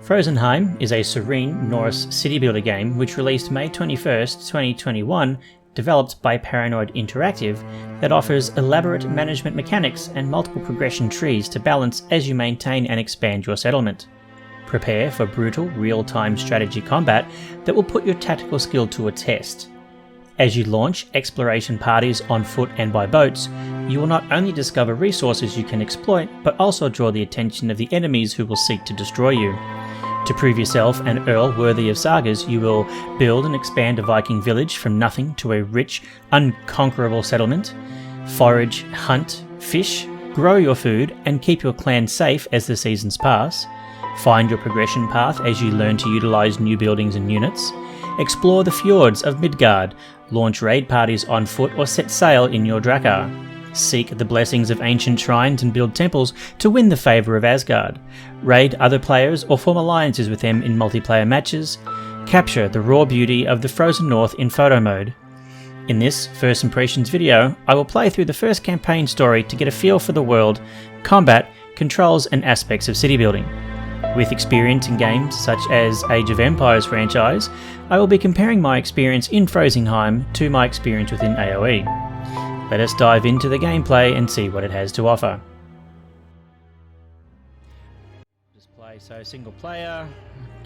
Frozenheim is a serene Norse city builder game which released May 21st, 2021, developed by Paranoid Interactive, that offers elaborate management mechanics and multiple progression trees to balance as you maintain and expand your settlement. Prepare for brutal, real-time strategy combat that will put your tactical skill to a test. As you launch exploration parties on foot and by boats, you will not only discover resources you can exploit, but also draw the attention of the enemies who will seek to destroy you. To prove yourself an Earl worthy of sagas, you will build and expand a Viking village from nothing to a rich, unconquerable settlement, forage, hunt, fish, grow your food, and keep your clan safe as the seasons pass, find your progression path as you learn to utilise new buildings and units, explore the fjords of Midgard, launch raid parties on foot or set sail in your Drakkar. Seek the blessings of ancient shrines and build temples to win the favour of Asgard. Raid other players or form alliances with them in multiplayer matches. Capture the raw beauty of the frozen north in photo mode. In this First Impressions video, I will play through the first campaign story to get a feel for the world, combat, controls and aspects of city building. With experience in games such as Age of Empires franchise, I will be comparing my experience in Frozenheim to my experience within AoE. Let us dive into the gameplay and see what it has to offer. Display, so single player,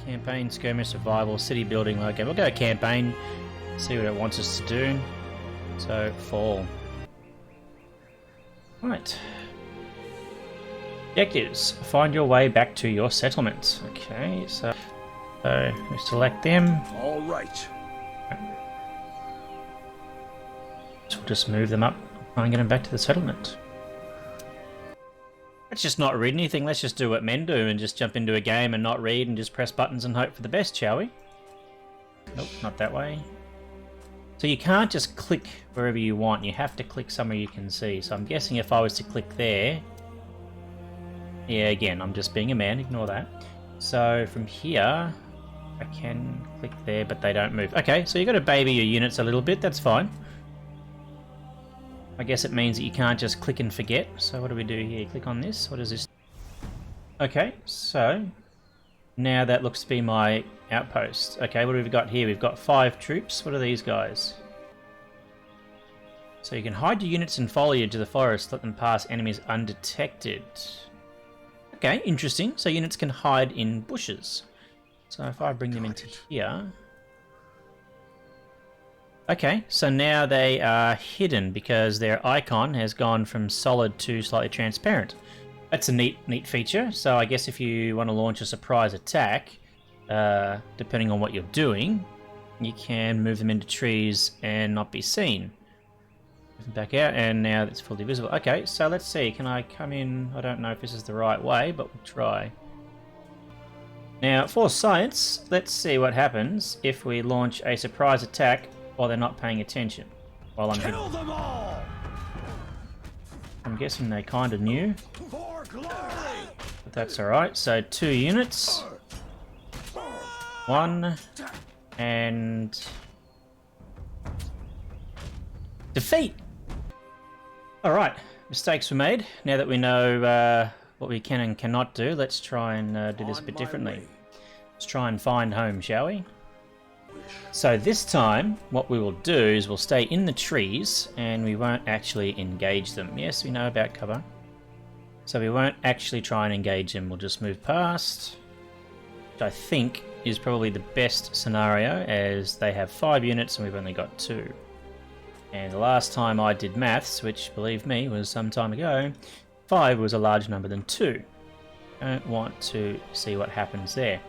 campaign, skirmish, survival, city building. Okay, we'll go campaign, see what it wants us to do. So, fall. Right. Objectives. Find your way back to your settlement. Okay, so we select them. All right. So we'll just move them up, try and get them back to the settlement. Let's just not read anything, let's just do what men do and just jump into a game and not read and just press buttons and hope for the best, shall we? Nope, not that way. So you can't just click wherever you want, you have to click somewhere you can see. So I'm guessing if I was to click there... Yeah, again, I'm just being a man, ignore that. So from here, I can click there, but they don't move. Okay, so you've got to baby your units a little bit, that's fine. I guess it means that you can't just click and forget. So what do we do here? Click on this. What is this? Okay, so now that looks to be my outpost. Okay, what have we got here? We've got 5 troops. What are these guys? So you can hide your units in foliage of the forest, let them pass enemies undetected. Okay, interesting. So units can hide in bushes. So if I bring them into here... Okay, so now they are hidden because their icon has gone from solid to slightly transparent. That's a neat feature. So I guess if you want to launch a surprise attack, depending on what you're doing, you can move them into trees and not be seen. Move them back out, and now it's fully visible. Okay, so let's see. Can I come in? I don't know if this is the right way, but we'll try. Now, for science, let's see what happens if we launch a surprise attack while they're not paying attention. While I'm Kill them all! I'm guessing they kind of knew. But that's alright. So 2 units. 1. And... defeat! Alright, mistakes were made. Now that we know what we can and cannot do, let's try and do this a bit differently. Let's try and find home, shall we? So this time, what we will do is we'll stay in the trees and we won't actually engage them. Yes, we know about cover. So we won't actually try and engage them. We'll just move past, which I think is probably the best scenario as they have 5 units and we've only got 2. And the last time I did maths, which believe me was some time ago, 5 was a larger number than 2. Don't want to see what happens there.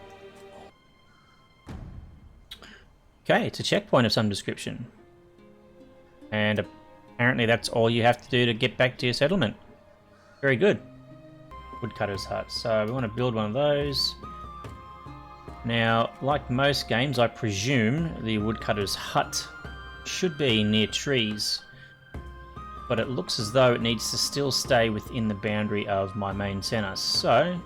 Okay, it's a checkpoint of some description. And apparently that's all you have to do to get back to your settlement. Very good. Woodcutter's hut. So we want to build one of those. Now, like most games, I presume the woodcutter's hut should be near trees. But it looks as though it needs to still stay within the boundary of my main center. So...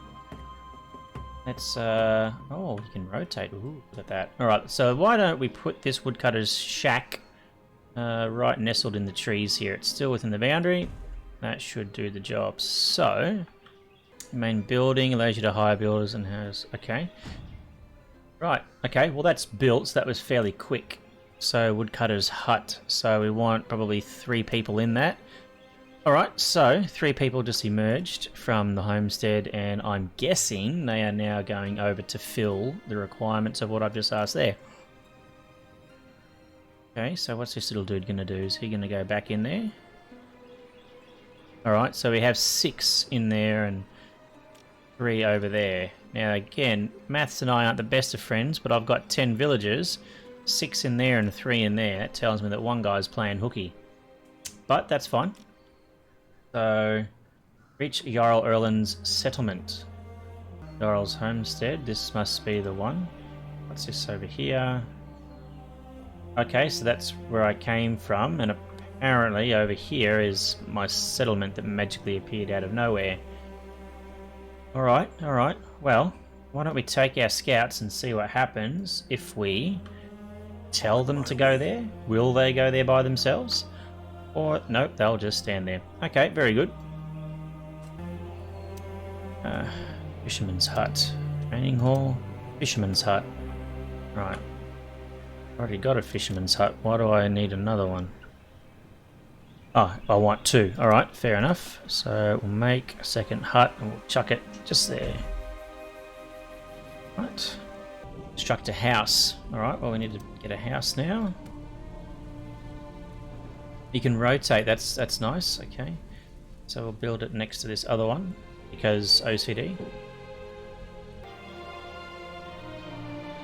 let's, oh, you can rotate. Ooh, look at that. Alright, so why don't we put this woodcutter's shack right nestled in the trees here. It's still within the boundary. That should do the job. So, Main building allows you to hire builders and has... Okay. Right, okay, well that's built, so that was fairly quick. So, woodcutter's hut. So we want probably 3 people in that. Alright, so 3 people just emerged from the homestead, and I'm guessing they are now going over to fill the requirements of what I've just asked there. Okay, so what's this little dude going to do? Is he going to go back in there? Alright, so we have 6 in there and 3 over there. Now again, maths and I aren't the best of friends, but I've got 10 villagers, 6 in there and 3 in there. That tells me that one guy's playing hooky. But that's fine. So, reach Jarl Erland's settlement. Jarl's homestead, this must be the one. What's this over here? Okay, so that's where I came from, and apparently over here is my settlement that magically appeared out of nowhere. Alright, alright. Well, why don't we take our scouts and see what happens if we tell them to go there? Will they go there by themselves? Or, nope, they'll just stand there. Okay, very good. Fisherman's hut. Training hall. Fisherman's hut. Right. Already got a fisherman's hut. Why do I need another one? Oh, I want 2. Alright, fair enough. So we'll make a second hut and we'll chuck it just there. Right. Construct a house. Alright, well we need to get a house now. You can rotate, that's nice, okay. So we'll build it next to this other one, because OCD.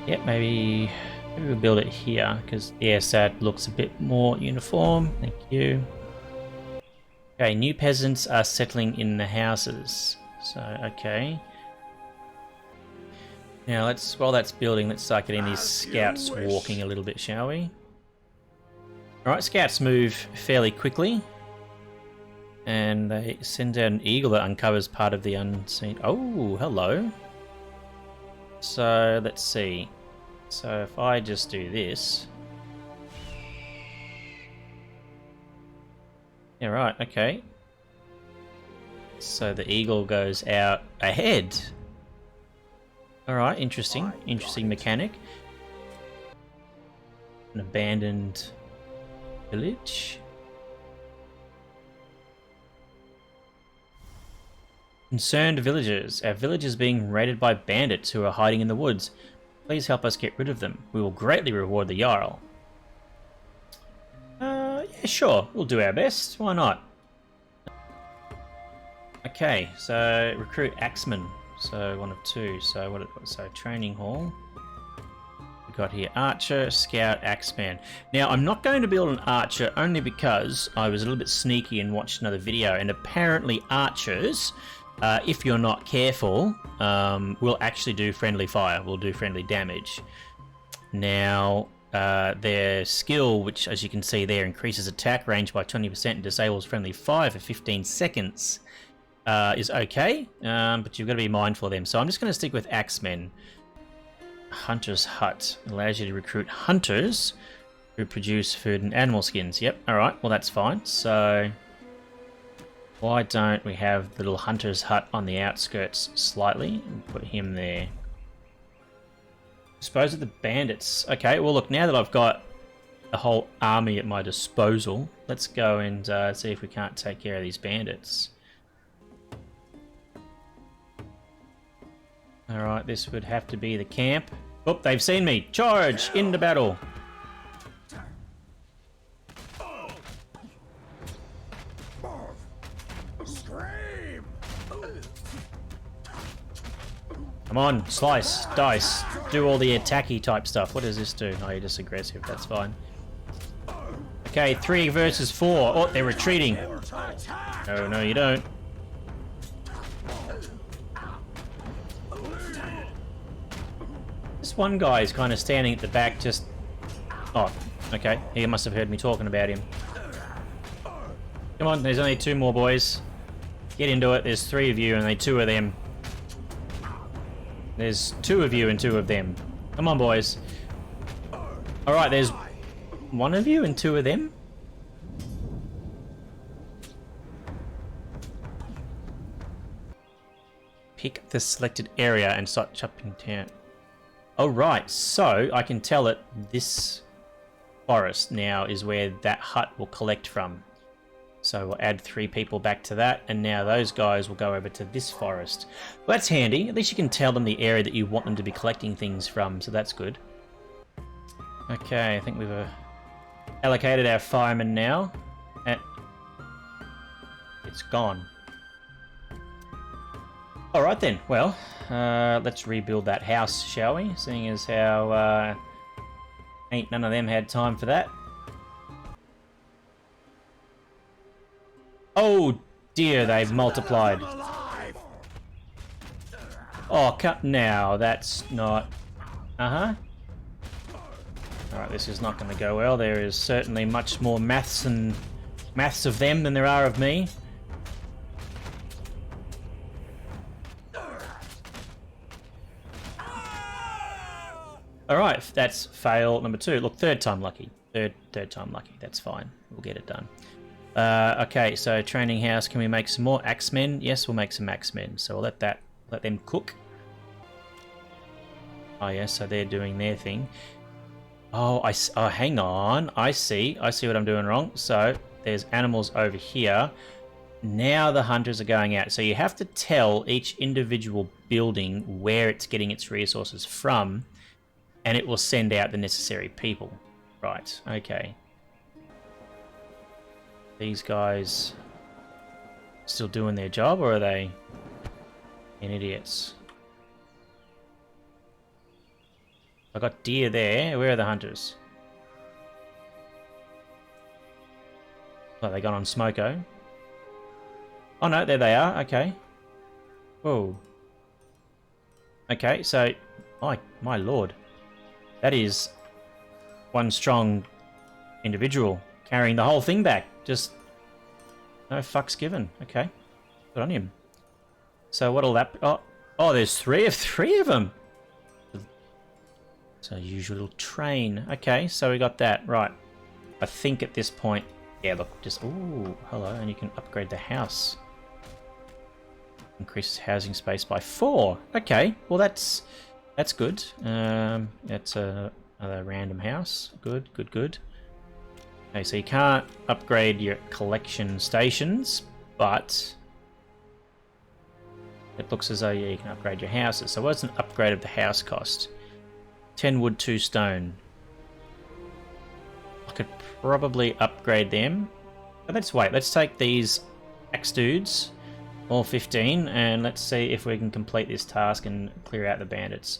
Yep, maybe we'll build it here, because yes, that looks a bit more uniform, thank you. Okay, new peasants are settling in the houses, so okay. Now while that's building, let's start getting these scouts walking a little bit, shall we? Alright, scouts move fairly quickly. And they send out an eagle that uncovers part of the unseen... Oh, hello. So, let's see. So, if I just do this... Yeah, right, okay. So the eagle goes out ahead. Alright, interesting. Interesting mechanic. An abandoned... village. Concerned villagers. Our village is being raided by bandits who are hiding in the woods. Please help us get rid of them. We will greatly reward the Jarl. Yeah, sure. We'll do our best. Why not? Okay, so recruit axemen. So 1 of 2. So training hall. Got here archer, scout, axeman. Now I'm not going to build an archer only because I was a little bit sneaky and watched another video, and apparently archers, if you're not careful, will actually do friendly fire, will do friendly damage. Now their skill, which as you can see there increases attack range by 20% and disables friendly fire for 15 seconds, is okay, but you've got to be mindful of them. So I'm just going to stick with axemen. Hunter's hut allows you to recruit hunters who produce food and animal skins. Yep, alright, well that's fine. So why don't we have the little hunter's hut on the outskirts slightly and put him there. Dispose of the bandits. Okay, well look, now that I've got a whole army at my disposal, let's go and see if we can't take care of these bandits. Alright, this would have to be the camp. Oh, they've seen me! Charge! Into battle! Come on, slice, dice, do all the attacky type stuff. What does this do? Oh, you're just aggressive, that's fine. Okay, 3 versus 4. Oh, they're retreating. No, no, you don't. This one guy is kind of standing at the back just... Oh, okay. He must have heard me talking about him. Come on, there's only 2 more boys. Get into it. There's 3 of you and only 2 of them. There's 2 of you and 2 of them. Come on, boys. Alright, there's 1 of you and 2 of them? pick the selected area and start chopping down. Oh, right. So I can tell it this forest now is where that hut will collect from. So we'll add 3 people back to that, and now those guys will go over to this forest. Well, that's handy. At least you can tell them the area that you want them to be collecting things from, so that's good. Okay, I think we've allocated our firemen now. And it's gone. Alright then, well, let's rebuild that house, shall we? Seeing as how ain't none of them had time for that. Oh dear, they've multiplied. Oh, cut now. That's not... Alright, this is not going to go well. There is certainly much more maths of them than there are of me. Alright, that's fail number 2. Look, third time lucky. Third time lucky. That's fine. We'll get it done. Okay, so training house. Can we make some more axemen? Yes, we'll make some axemen. So we'll let them cook. Oh yes, so they're doing their thing. Oh, hang on. I see what I'm doing wrong. So there's animals over here. Now the hunters are going out. So you have to tell each individual building where it's getting its resources from, and it will send out the necessary people. Right, okay. These guys still doing their job, or are they idiots? I got deer there. Where are the hunters? Oh, they gone on Smoko. Oh no, there they are. Okay. Whoa. Okay, so my lord, that is one strong individual carrying the whole thing back. Just no fucks given. Okay, good on him. So what'll that? Oh, there's three of them. So usual train. Okay, so we got that right. I think at this point, yeah. Look, just ooh, hello, and you can upgrade the house. Increases housing space by 4. Okay, well that's good. That's another random house. Good. Okay, so you can't upgrade your collection stations, but it looks as though you can upgrade your houses. So what's an upgrade of the house cost? 10 wood, 2 stone. I could probably upgrade them. But let's wait. Let's take these axe dudes, all 15, and let's see if we can complete this task and clear out the bandits.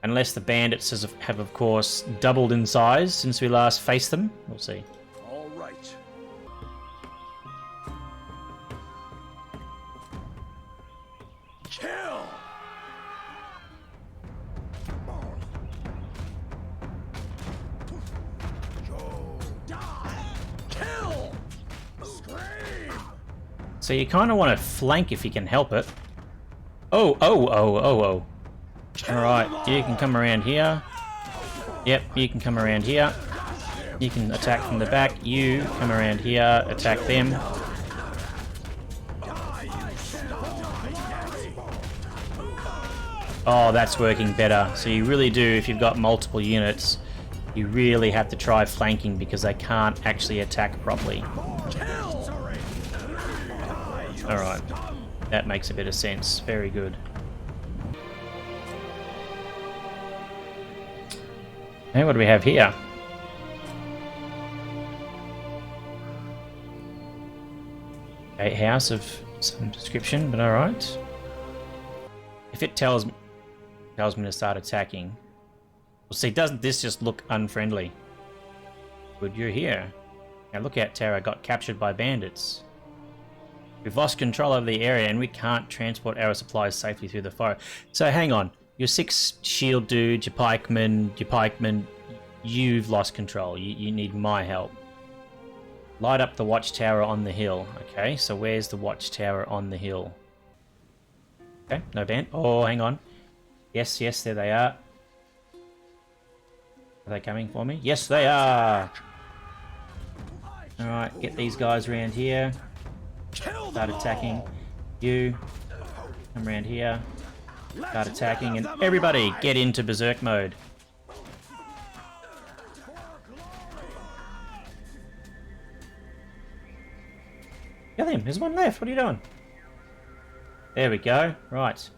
Unless the bandits have of course, doubled in size since we last faced them. We'll see. All right. Kill! Kill! Scream! So you kind of want to flank if you can help it. Oh. Alright, you can come around here. Yep, you can come around here. You can attack from the back. You come around here, attack them. Oh, that's working better. So you really do, if you've got multiple units, you really have to try flanking because they can't actually attack properly. Alright, that makes a bit of sense. Very good. Hey, what do we have here? A house of some description, but alright. If it tells me to start attacking. Well, see, doesn't this just look unfriendly? Good, you're here. Now look out, Tara got captured by bandits. We've lost control over the area and we can't transport our supplies safely through the forest. So hang on. Your 6 shield dudes, your pikemen, you've lost control. You need my help. Light up the watchtower on the hill. Okay, so where's the watchtower on the hill? Okay, no band. Oh, hang on. Yes, there they are. Are they coming for me? Yes, they are! Alright, get these guys around here. Start attacking. You. Come around here. Start attacking, and everybody get into berserk mode. Kill him, there's one left, what are you doing? There we go, right.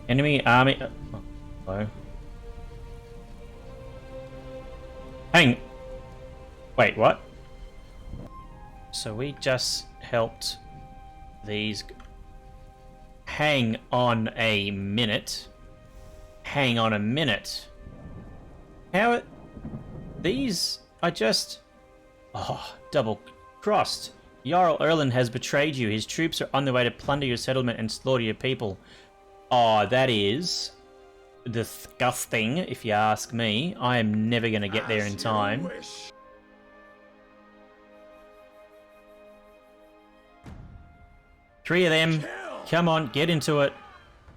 Enemy army... Oh, hello. Hang... Wait, what? So we just helped these... Hang on a minute. Hang on a minute. How... These... I just... Oh, double-crossed. Jarl Erland has betrayed you. His troops are on their way to plunder your settlement and slaughter your people. Oh, that is disgusting, if you ask me. I am never going to get there in time. Three of them. Come on, get into it.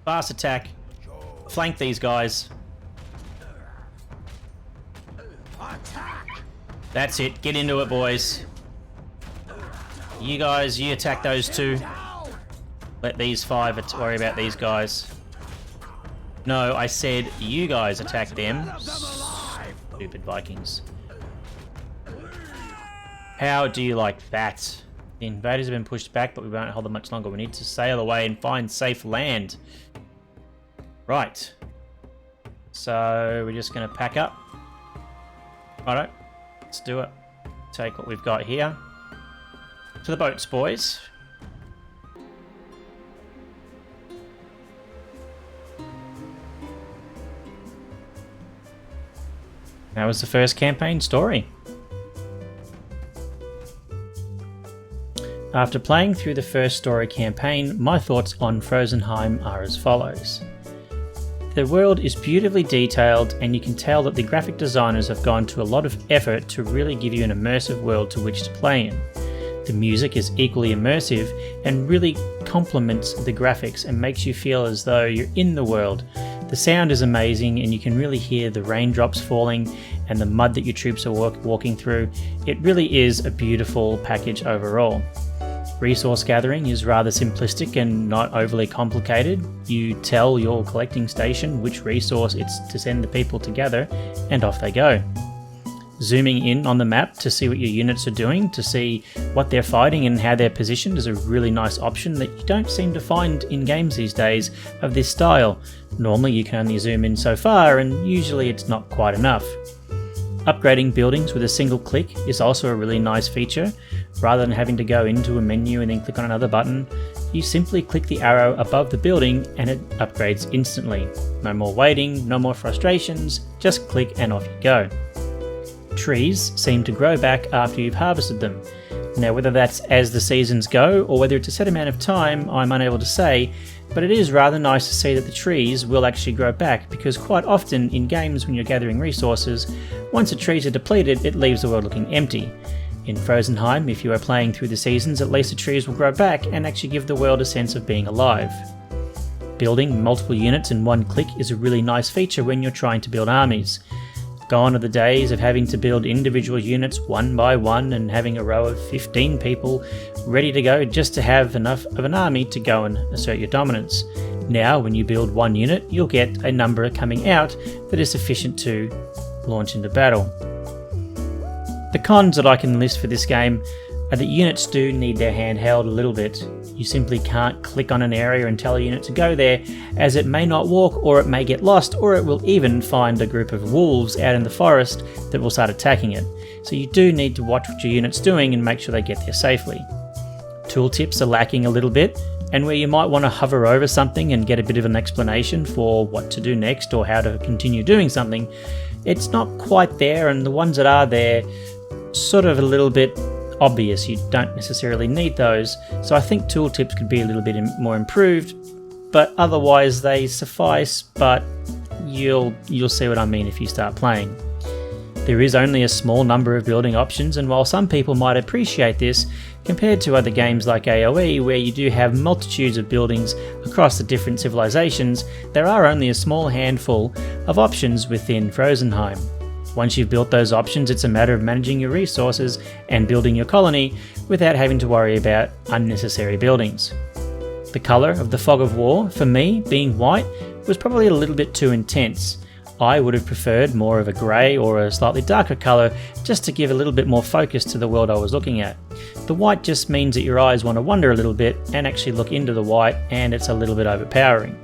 Fast attack. Flank these guys. That's it. Get into it, boys. You guys, you attack those two. Let these five worry about these guys. No, I said you guys attack them. Stupid Vikings. How do you like that? The invaders have been pushed back, but we won't hold them much longer. We need to sail away and find safe land. Right. So we're just going to pack up. Righto. Let's do it. Take what we've got here. To the boats, boys. That was the first campaign story. After playing through the first story campaign, my thoughts on Frozenheim are as follows. The world is beautifully detailed, and you can tell that the graphic designers have gone to a lot of effort to really give you an immersive world to which to play in. The music is equally immersive and really complements the graphics and makes you feel as though you're in the world. The sound is amazing, and you can really hear the raindrops falling and the mud that your troops are walking through. It really is a beautiful package overall. Resource gathering is rather simplistic and not overly complicated. You tell your collecting station which resource it's to send the people to gather, and off they go. Zooming in on the map to see what your units are doing, to see what they're fighting and how they're positioned is a really nice option that you don't seem to find in games these days of this style. Normally you can only zoom in so far, and usually it's not quite enough. Upgrading buildings with a single click is also a really nice feature. Rather than having to go into a menu and then click on another button, you simply click the arrow above the building and it upgrades instantly. No more waiting, no more frustrations, just click and off you go. Trees seem to grow back after you've harvested them. Now, whether that's as the seasons go or whether it's a set amount of time, I'm unable to say, but it is rather nice to see that the trees will actually grow back, because quite often in games when you're gathering resources, once the trees are depleted, it leaves the world looking empty. In Frozenheim, if you are playing through the seasons, at least the trees will grow back and actually give the world a sense of being alive. Building multiple units in one click is a really nice feature when you're trying to build armies. Gone are the days of having to build individual units one by one and having a row of 15 people ready to go just to have enough of an army to go and assert your dominance. Now, when you build one unit, you'll get a number coming out that is sufficient to launch into battle. The cons that I can list for this game are that units do need their hand held a little bit. You simply can't click on an area and tell a unit to go there, as it may not walk, or it may get lost, or it will even find a group of wolves out in the forest that will start attacking it. So you do need to watch what your unit's doing and make sure they get there safely. Tooltips are lacking a little bit, and where you might want to hover over something and get a bit of an explanation for what to do next or how to continue doing something, it's not quite there, and the ones that are there sort of a little bit obvious. You don't necessarily need those, so I think tooltips could be a little bit more improved, but otherwise they suffice, but you'll see what I mean if you start playing. There is only a small number of building options, and while some people might appreciate this, compared to other games like AoE where you do have multitudes of buildings across the different civilizations, there are only a small handful of options within Frozenheim. Once you've built those options, it's a matter of managing your resources and building your colony without having to worry about unnecessary buildings. The colour of the Fog of War, for me, being white, was probably a little bit too intense. I would have preferred more of a grey or a slightly darker colour just to give a little bit more focus to the world I was looking at. The white just means that your eyes want to wander a little bit and actually look into the white, and it's a little bit overpowering.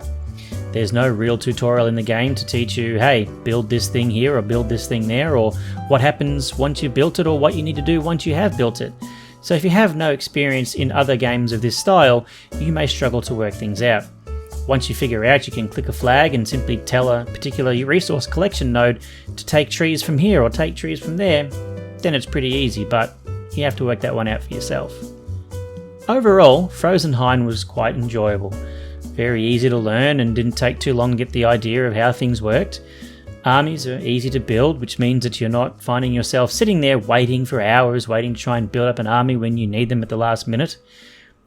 There's no real tutorial in the game to teach you, hey, build this thing here or build this thing there, or what happens once you've built it or what you need to do once you have built it. So if you have no experience in other games of this style, you may struggle to work things out. Once you figure out you can click a flag and simply tell a particular resource collection node to take trees from here or take trees from there, then it's pretty easy, but you have to work that one out for yourself. Overall, Frozenheim was quite enjoyable. Very easy to learn and didn't take too long to get the idea of how things worked. Armies are easy to build, which means that you're not finding yourself sitting there waiting for hours, waiting to try and build up an army when you need them at the last minute.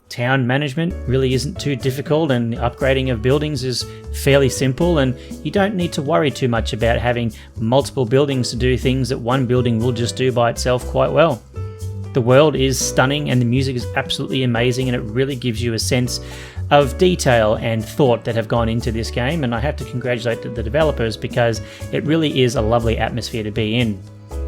Town management really isn't too difficult, and the upgrading of buildings is fairly simple, and you don't need to worry too much about having multiple buildings to do things that one building will just do by itself quite well. The world is stunning and the music is absolutely amazing, and it really gives you a sense of detail and thought that have gone into this game, and I have to congratulate the developers because it really is a lovely atmosphere to be in.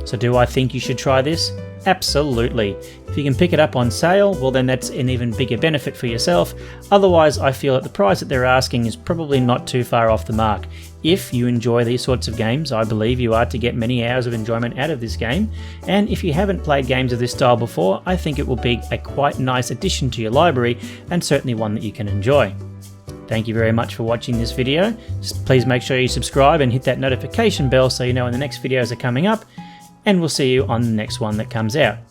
So do I think you should try this? Absolutely. If you can pick it up on sale, well then that's an even bigger benefit for yourself. Otherwise, I feel that the price that they're asking is probably not too far off the mark. If you enjoy these sorts of games, I believe you are to get many hours of enjoyment out of this game. And if you haven't played games of this style before, I think it will be a quite nice addition to your library, and certainly one that you can enjoy. Thank you very much for watching this video. Please make sure you subscribe and hit that notification bell so you know when the next videos are coming up. And we'll see you on the next one that comes out.